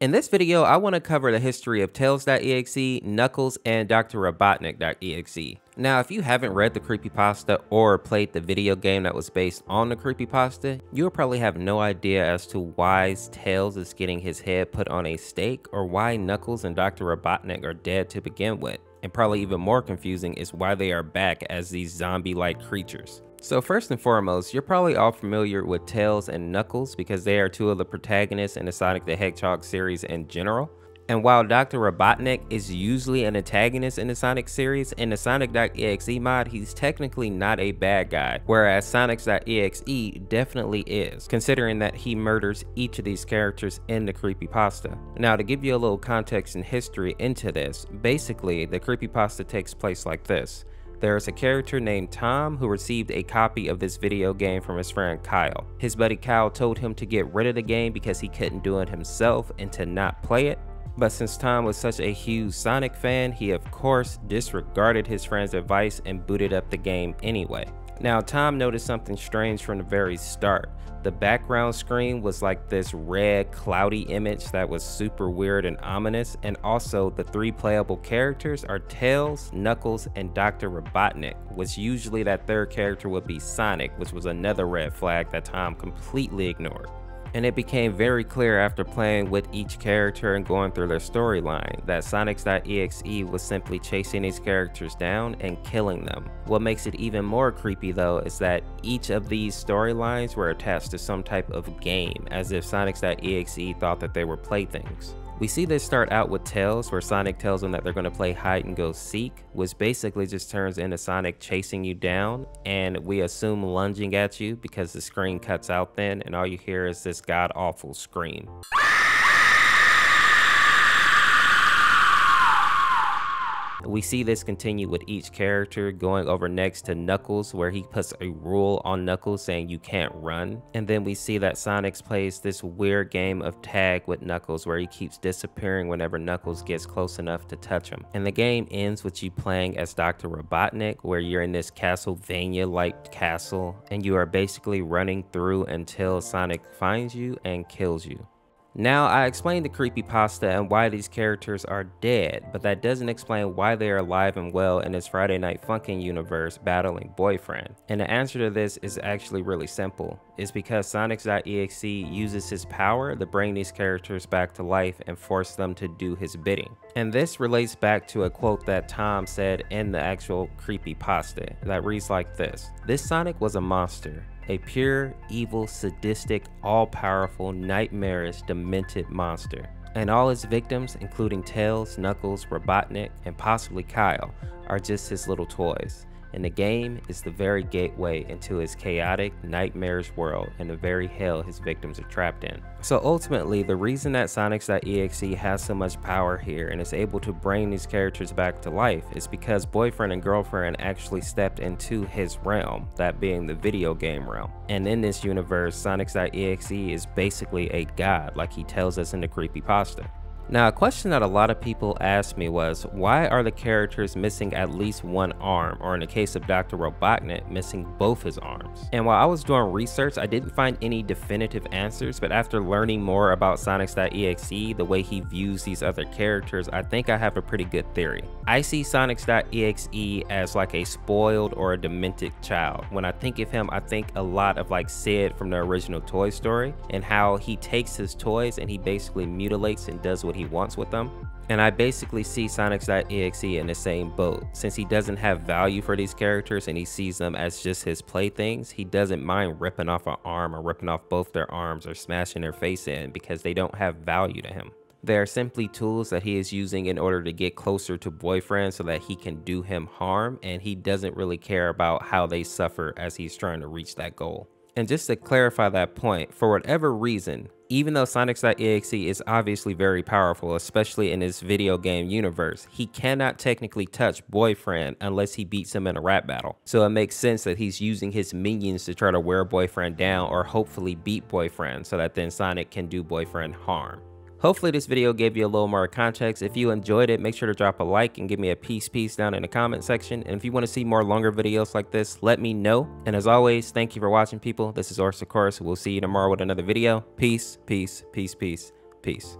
In this video, I want to cover the history of tails.exe, Knuckles, and Dr. Robotnik.exe. Now, if you haven't read the creepypasta or played the video game that was based on the creepypasta, you'll probably have no idea as to why Tails is getting his head put on a stake or why Knuckles and Dr. Robotnik are dead to begin with. And probably even more confusing is why they are back as these zombie-like creatures. So first and foremost, you're probably all familiar with Tails and Knuckles because they are two of the protagonists in the Sonic the Hedgehog series in general. And while Dr. Robotnik is usually an antagonist in the Sonic series, in the Sonic.exe mod, he's technically not a bad guy, whereas Sonic.exe definitely is, considering that he murders each of these characters in the creepypasta. Now, to give you a little context and history into this, basically, the creepypasta takes place like this. There is a character named Tom who received a copy of this video game from his friend Kyle. His buddy Kyle told him to get rid of the game because he couldn't do it himself and to not play it. But since Tom was such a huge Sonic fan, he of course disregarded his friend's advice and booted up the game anyway. Now, Tom noticed something strange from the very start. The background screen was like this red, cloudy image that was super weird and ominous, and also the three playable characters are Tails, Knuckles, and Dr. Robotnik, which usually that third character would be Sonic, which was another red flag that Tom completely ignored. And it became very clear after playing with each character and going through their storyline that Sonic.exe was simply chasing these characters down and killing them. What makes it even more creepy though is that each of these storylines were attached to some type of game, as if Sonic.exe thought that they were playthings. We see this start out with Tails, where Sonic tells them that they're going to play hide and go seek, which basically just turns into Sonic chasing you down, and we assume lunging at you because the screen cuts out then and all you hear is this god-awful scream. We see this continue with each character, going over next to Knuckles, where he puts a rule on Knuckles saying you can't run. And then we see that Sonic plays this weird game of tag with Knuckles where he keeps disappearing whenever Knuckles gets close enough to touch him. And the game ends with you playing as Dr. Robotnik, where you're in this Castlevania-like castle and you are basically running through until Sonic finds you and kills you. Now, I explained the creepypasta and why these characters are dead, but that doesn't explain why they are alive and well in this Friday Night Funkin' universe battling Boyfriend. And the answer to this is actually really simple. It's because Sonic.exe uses his power to bring these characters back to life and force them to do his bidding. And this relates back to a quote that Tom said in the actual creepypasta that reads like this: "This Sonic was a monster. A pure, evil, sadistic, all-powerful, nightmarish, demented monster. And all his victims, including Tails, Knuckles, Robotnik, and possibly Kyle, are just his little toys. And the game is the very gateway into his chaotic, nightmarish world and the very hell his victims are trapped in." So ultimately, the reason that Sonic.exe has so much power here and is able to bring these characters back to life is because Boyfriend and Girlfriend actually stepped into his realm, that being the video game realm. And in this universe, Sonic.exe is basically a god, like he tells us in the creepypasta. Now, a question that a lot of people asked me was, why are the characters missing at least one arm, or in the case of Dr. Robotnik, missing both his arms? And while I was doing research, I didn't find any definitive answers, but after learning more about Sonic.exe, the way he views these other characters, I think I have a pretty good theory. I see Sonic.exe as like a spoiled or a demented child. When I think of him, I think a lot of like Sid from the original Toy Story, and how he takes his toys and he basically mutilates and does what he wants with them. And I basically see Sonic.exe in the same boat. Since he doesn't have value for these characters and he sees them as just his playthings, he doesn't mind ripping off an arm or ripping off both their arms or smashing their face in because they don't have value to him. They are simply tools that he is using in order to get closer to Boyfriend so that he can do him harm, and he doesn't really care about how they suffer as he's trying to reach that goal. And just to clarify that point, for whatever reason, even though Sonic.exe is obviously very powerful, especially in this video game universe, he cannot technically touch Boyfriend unless he beats him in a rap battle. So it makes sense that he's using his minions to try to wear Boyfriend down or hopefully beat Boyfriend so that then Sonic can do Boyfriend harm. Hopefully this video gave you a little more context. If you enjoyed it, make sure to drop a like and give me a peace down in the comment section. And if you want to see more longer videos like this, let me know. And as always, thank you for watching, people. This is Orseofkorse. We'll see you tomorrow with another video. Peace, peace, peace, peace, peace.